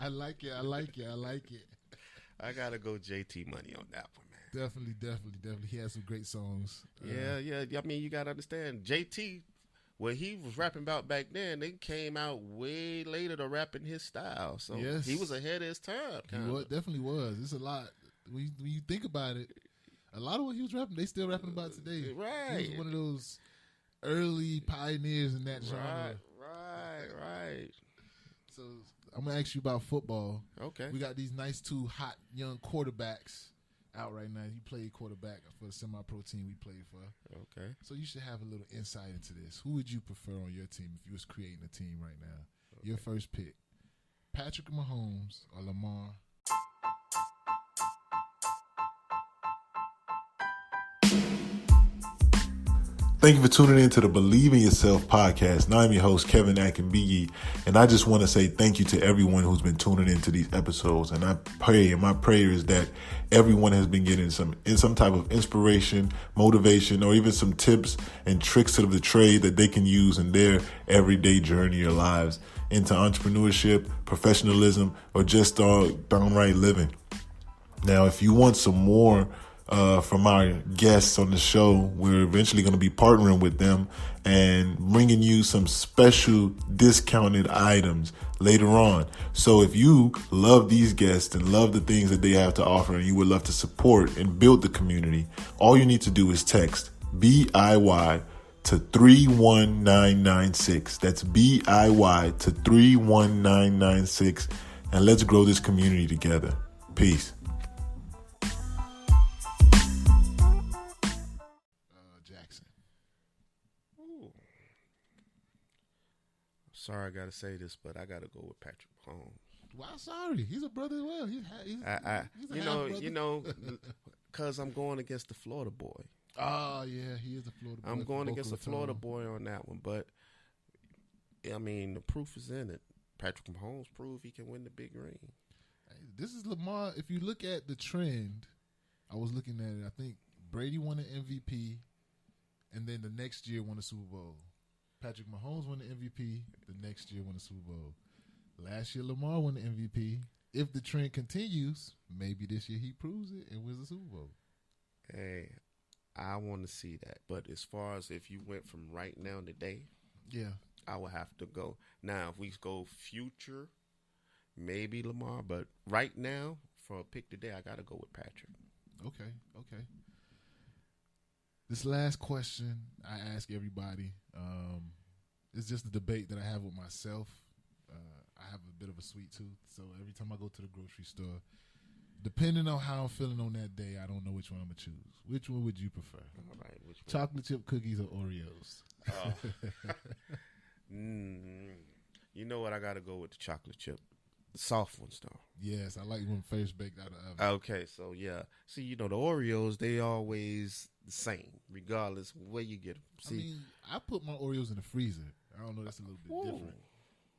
I like it. I gotta go JT Money on that one, man. Definitely. He has some great songs. Yeah. I mean, you gotta understand, JT, what he was rapping about back then, they came out way later to rapping his style. So he was ahead of his time. He definitely was. It's a lot. When you think about it, a lot of what he was rapping, they still rapping about today. Right. He was one of those early pioneers in that genre. Right. So I'm going to ask you about football. Okay. We got these nice two hot young quarterbacks out right now. You played quarterback for the semi-pro team we played for. Okay. So you should have a little insight into this. Who would you prefer on your team if you was creating a team right now? Okay. Your first pick, Patrick Mahomes or Lamar? Thank you for tuning in to the Believe in Yourself podcast. Now I'm your host, Kevin Akinbiyi, and I just want to say thank you to everyone who's been tuning into these episodes. And I pray, and my prayer is that everyone has been getting some type of inspiration, motivation, or even some tips and tricks of the trade that they can use in their everyday journey or lives into entrepreneurship, professionalism, or just downright living. Now, if you want some more from our guests on the show, we're eventually going to be partnering with them and bringing you some special discounted items later on. So if you love these guests and love the things that they have to offer and you would love to support and build the community, all you need to do is text BIY to 31996. That's BIY to 31996, and let's grow this community together. Peace. Sorry, I gotta say this, but I gotta go with Patrick Mahomes. Why sorry? He's a brother as well. He's you know, because I'm going against the Florida boy. Oh yeah, he is a Florida boy. I'm going against the Florida boy on that one, but I mean the proof is in it. Patrick Mahomes proved he can win the big ring. This is Lamar. If you look at the trend, I was looking at it. I think Brady won an MVP, and then the next year won the Super Bowl. Patrick Mahomes won the MVP. The next year won the Super Bowl. Last year, Lamar won the MVP. If the trend continues, maybe this year he proves it and wins the Super Bowl. Hey, I want to see that. But as far as if you went from right now today, yeah, I would have to go. Now, if we go future, maybe Lamar, but right now, for a pick today, I got to go with Patrick. Okay. This last question I ask everybody. It's just a debate that I have with myself. I have a bit of a sweet tooth, so every time I go to the grocery store, depending on how I'm feeling on that day, I don't know which one I'm going to choose. Which one would you prefer? All right, which one? Chocolate chip cookies or Oreos? Oh. You know what? I got to go with the chocolate chip. The soft ones, though. Yes, I like when first baked out of the oven. Okay, so yeah. See, the Oreos, they always the same, regardless where you get them. See, I mean, I put my Oreos in the freezer. I don't know, that's a little bit different.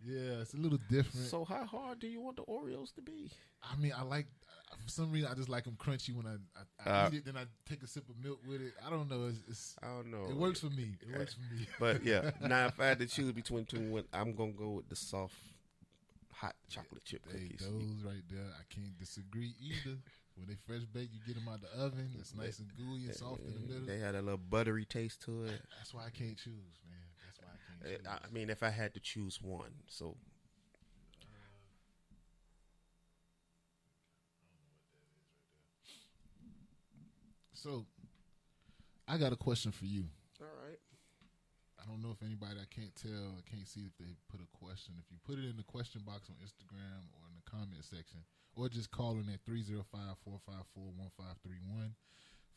Yeah, it's a little different. So how hard do you want the Oreos to be? I mean, for some reason, I just like them crunchy when I eat it, then I take a sip of milk with it. I don't know. I don't know. It works for me. It works for me. But yeah, now if I had to choose between two, I'm going to go with the soft, hot chocolate chip cookies. Those right there, I can't disagree either. When they fresh baked, you get them out the oven. It's nice and gooey and soft in the middle. They had a little buttery taste to it. That's why I can't choose, man. That's why I can't choose. I mean, if I had to choose one, so. So, I got a question for you. All right. I don't know if anybody, I can't tell, I can't see if they put a question. If you put it in the question box on Instagram or in the comment section, or just call in at 305-454-1531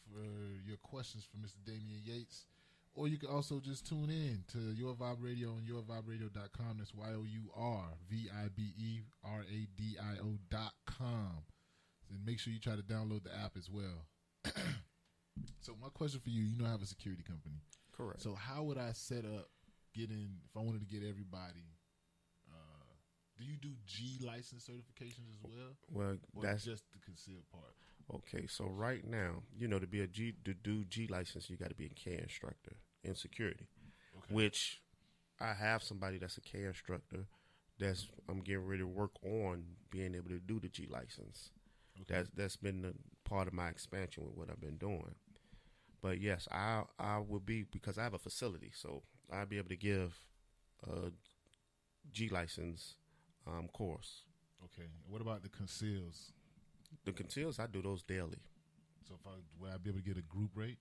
for your questions for Mr. Damian Yates. Or you can also just tune in to Your Vibe Radio on yourviberadio.com. That's YOURVIBERADIO.com. And make sure you try to download the app as well. So my question for you, I have a security company. Correct. So how would I set up if I wanted to get everybody? Do you do G license certifications as well? Well, or that's just the concealed part. Okay, so right now, to be to do G license, you got to be a K instructor in security, which I have somebody that's a K instructor. I'm getting ready to work on being able to do the G license. Okay. That's been the part of my expansion with what I've been doing. But yes, I will be, because I have a facility, so I'll be able to give a G license course. Okay. What about the conceals? The conceals, I do those daily. So would I be able to get a group rate?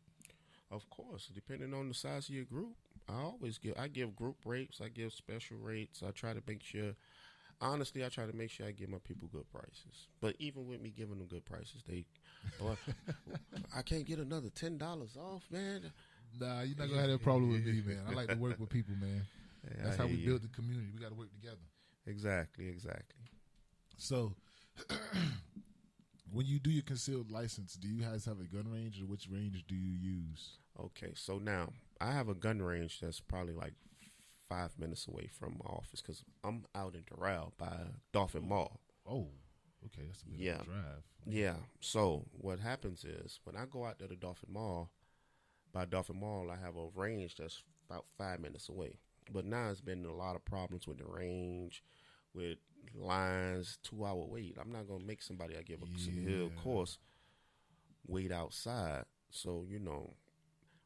Of course, depending on the size of your group. I give group rates, I give special rates. I try to make sure, honestly, I give my people good prices. But even with me giving them good prices, I can't get another $10 off, man. Nah, you're not going to have that problem with me, man. I like to work with people, man. Yeah, that's how we build the community. We got to work together. Exactly. So, when you do your concealed license, do you guys have a gun range, or which range do you use? Okay, so now I have a gun range that's probably like 5 minutes away from my office, because I'm out in Doral by Dolphin Mall. Oh, okay, that's a bit of a drive. Yeah, so what happens is when I go out there to Dolphin Mall, by Dolphin Mall, I have a range that's about 5 minutes away. But now it's been a lot of problems with the range, with lines, 2-hour wait. I'm not going to make somebody I give a hill course wait outside. So,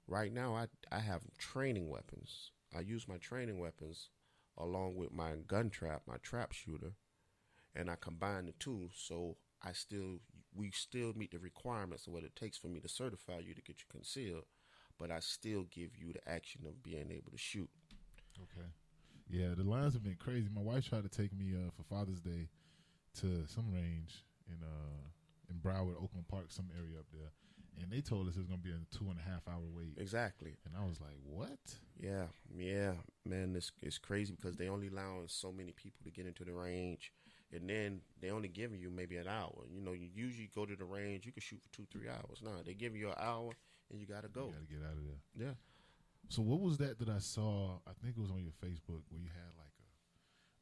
right now I have training weapons. I use my training weapons along with my gun trap, my trap shooter, and I combine the two, so we still meet the requirements of what it takes for me to certify you to get you concealed, but I still give you the action of being able to shoot. Okay. Yeah, the lines have been crazy. My wife tried to take me for Father's Day to some range in Broward, Oakland Park, some area up there, and they told us it was going to be a 2.5-hour wait. Exactly. And I was like, what? Yeah, man, it's crazy because they only allowing so many people to get into the range, and then they only giving you maybe an hour. You usually go to the range, you can shoot for 2-3 hours. No, they give you an hour, and you got to go. You got to get out of there. Yeah. So what was that I saw? I think it was on your Facebook where you had like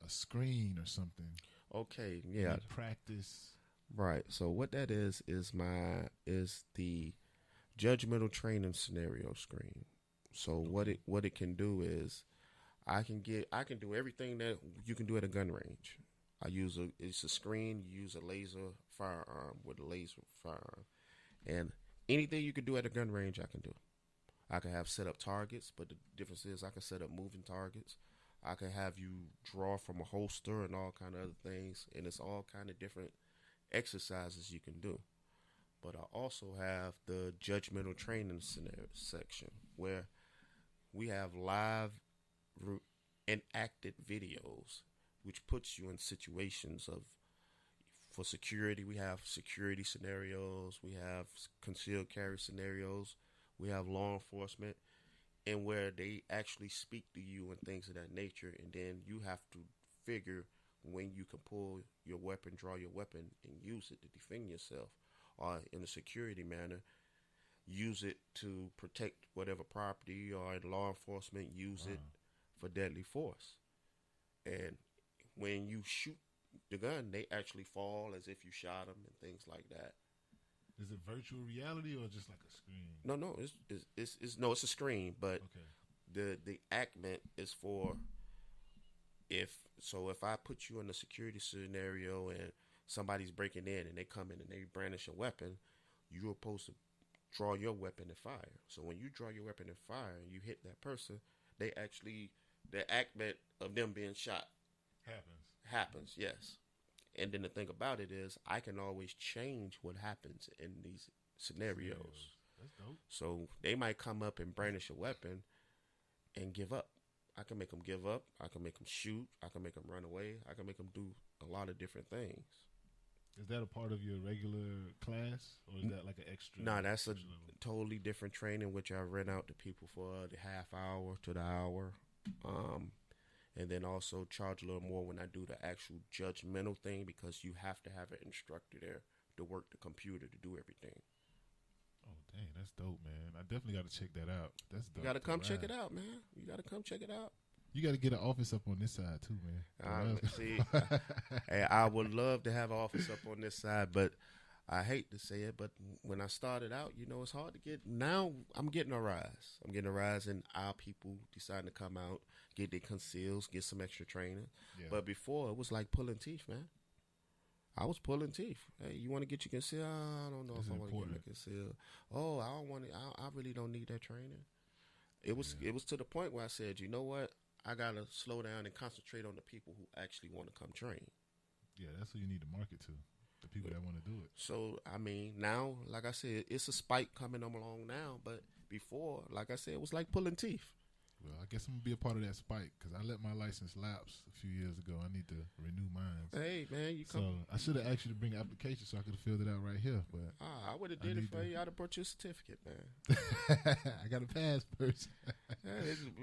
a screen or something. Okay, yeah. Practice. Right. So what that is the judgmental training scenario screen. So what it can do is I can do everything that you can do at a gun range. It's a screen, you use a laser firearm with a laser firearm. And anything you can do at a gun range I can do. I can have set up targets, but the difference is I can set up moving targets. I can have you draw from a holster and all kind of other things, and it's all kind of different exercises you can do. But I also have the judgmental training scenario section where we have live enacted videos, which puts you in situations of, for security, we have security scenarios, we have concealed carry scenarios, we have law enforcement, and where they actually speak to you and things of that nature, and then you have to figure when you can pull your weapon, draw your weapon, and use it to defend yourself, or in a security manner, use it to protect whatever property, or in law enforcement, use it for deadly force. And when you shoot the gun, they actually fall as if you shot them and things like that. Is it virtual reality or just like a screen? No, it's a screen, but okay. the actment is for if I put you in a security scenario and somebody's breaking in and they come in and they brandish a weapon, you're supposed to draw your weapon and fire. So when you draw your weapon and fire and you hit that person, they actually, the actment of them being shot happens, yes. And then the thing about it is, I can always change what happens in these scenarios. That's dope. So they might come up and brandish a weapon and give up. I can make them give up. I can make them shoot. I can make them run away. I can make them do a lot of different things. Is that a part of your regular class, or is that like an extra? No, that's a totally different training, which I rent out to people for the half hour to the hour. And then also charge a little more when I do the actual judgmental thing, because you have to have an instructor there to work the computer to do everything. Oh, dang, that's dope, man. I definitely got to check that out. That's dope. You got to come check it out, man. You got to come check it out. You got to get an office up on this side, too, man. See, hey, I would love to have an office up on this side, but I hate to say it, but when I started out, it's hard to get. Now I'm getting a rise. I'm getting a rise, and our people deciding to come out, get their conceals, get some extra training. Yeah. But before, it was like pulling teeth, man. I was pulling teeth. Hey, you want to get your conceal? I don't know if I want to get my conceal. Oh, I don't want it. I really don't need that training. It was to the point where I said, you know what? I gotta slow down and concentrate on the people who actually want to come train. Yeah, that's who you need to market to. The people that want to do it. So, I mean, now, like I said, it's a spike coming along now. But before, like I said, it was like pulling teeth. Well, I guess I'm going to be a part of that spike, because I let my license lapse a few years ago. I need to renew mine. Hey, man, you come. So, I should have asked you to bring an application so I could have filled it out right here. But I would have did it for you. I'd have brought you a certificate, man. I got a pass first.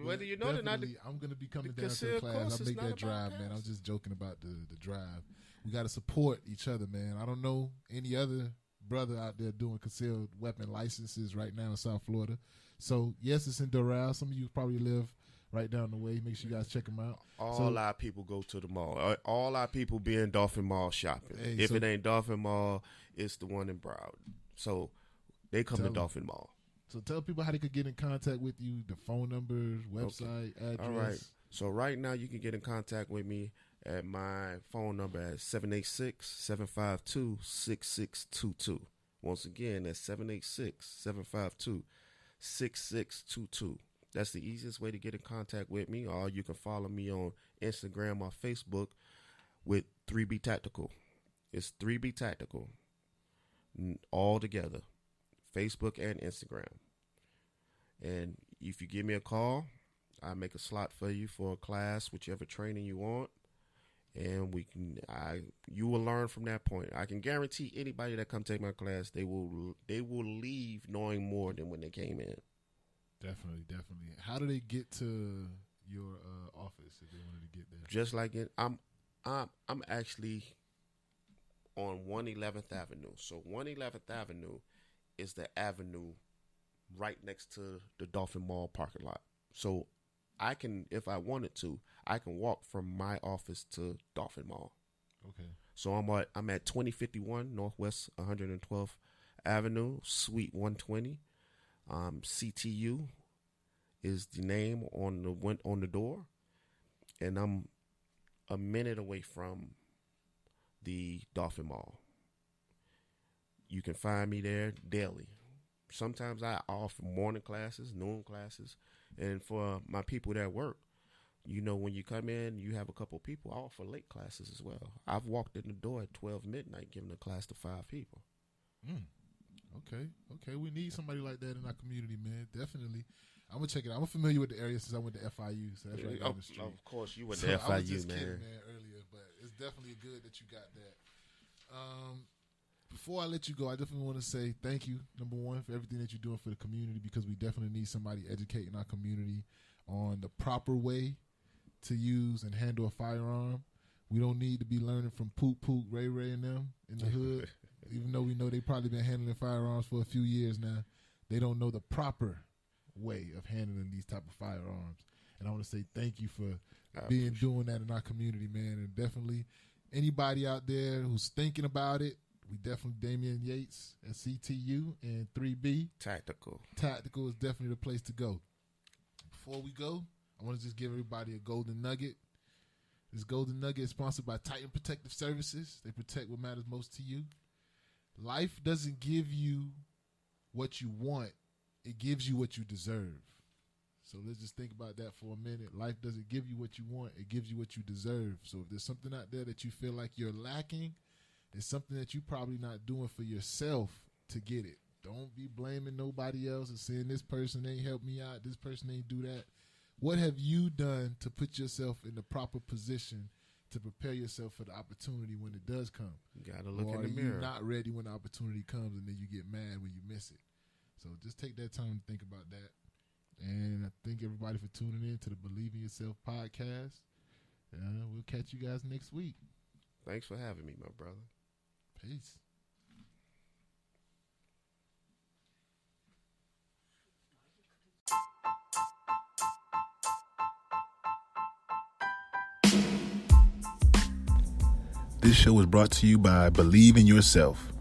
Whether you know it or not. I'm going to be coming down to the class. I'll make that drive, man. I'm just joking about the drive. We got to support each other, man. I don't know any other brother out there doing concealed weapon licenses right now in South Florida. So, yes, it's in Doral. Some of you probably live right down the way. Make sure you guys check them out. All our people go to the mall. All our people be in Dolphin Mall shopping. Hey, if it ain't Dolphin Mall, it's the one in Broward. So, they come to Dolphin Mall. So, tell people how they could get in contact with you, the phone numbers, website, address. All right. So, right now, you can get in contact with me at my phone number at 786-752-6622. Once again, that's 786-752-6622. That's the easiest way to get in contact with me. Or you can follow me on Instagram or Facebook with 3B Tactical. It's 3B Tactical all together, Facebook and Instagram. And if you give me a call, I make a slot for you for a class, whichever training you want. And you will learn from that point. I can guarantee anybody that come take my class, they will leave knowing more than when they came in. Definitely. How do they get to your office if they wanted to get there? Just like I'm actually on 111th Avenue. So 111th Avenue is the avenue right next to the Dolphin Mall parking lot. So I can, if I wanted to, I can walk from my office to Dolphin Mall. Okay. So I'm at 2051 Northwest 112th Avenue, Suite 120. CTU is the name on the door, and I'm a minute away from the Dolphin Mall. You can find me there daily. Sometimes I offer morning classes, noon classes, and for my people that work, you know, when you come in, you have a couple people. I offer late classes as well. I've walked in the door at 12 midnight giving a class to 5 people. Okay. We need somebody like that in our community, man. Definitely. I'm gonna check it out. I'm familiar with the area since I went to FIU, so that's right down the street. Of course, you went so to FIU, I was just man. kidding, man, earlier, but it's definitely good that you got that. Before I let you go, I definitely want to say thank you, number one, for everything that you're doing for the community, because we definitely need somebody educating our community on the proper way to use and handle a firearm. We don't need to be learning from Poop, Ray and them in the hood, even though we know they've probably been handling firearms for a few years now. They don't know the proper way of handling these type of firearms. And I want to say thank you for doing that in our community, man. And definitely anybody out there who's thinking about it, we definitely, Damian Yates at CTU and 3B. Tactical is definitely the place to go. Before we go, I want to just give everybody a golden nugget. This golden nugget is sponsored by Titan Protective Services. They protect what matters most to you. Life doesn't give you what you want. It gives you what you deserve. So let's just think about that for a minute. Life doesn't give you what you want. It gives you what you deserve. So if there's something out there that you feel like you're lacking, it's something that you're probably not doing for yourself to get it. Don't be blaming nobody else and saying this person ain't helped me out, this person ain't do that. What have you done to put yourself in the proper position to prepare yourself for the opportunity when it does come? You got to look in the mirror. Or are you not ready when the opportunity comes and then you get mad when you miss it? So just take that time to think about that. And I thank everybody for tuning in to the Believe in Yourself podcast. We'll catch you guys next week. Thanks for having me, my brother. Peace. This show is brought to you by Believe in Yourself.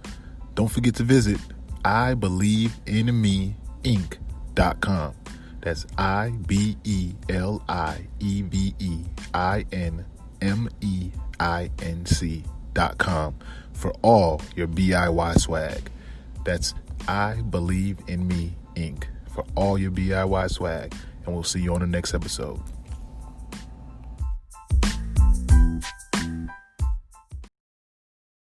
Don't forget to visit IBelieveInMeInc.com. That's IBelieveInMeInc.com for all your DIY swag. That's I Believe in Me Inc. for all your DIY swag. And we'll see you on the next episode.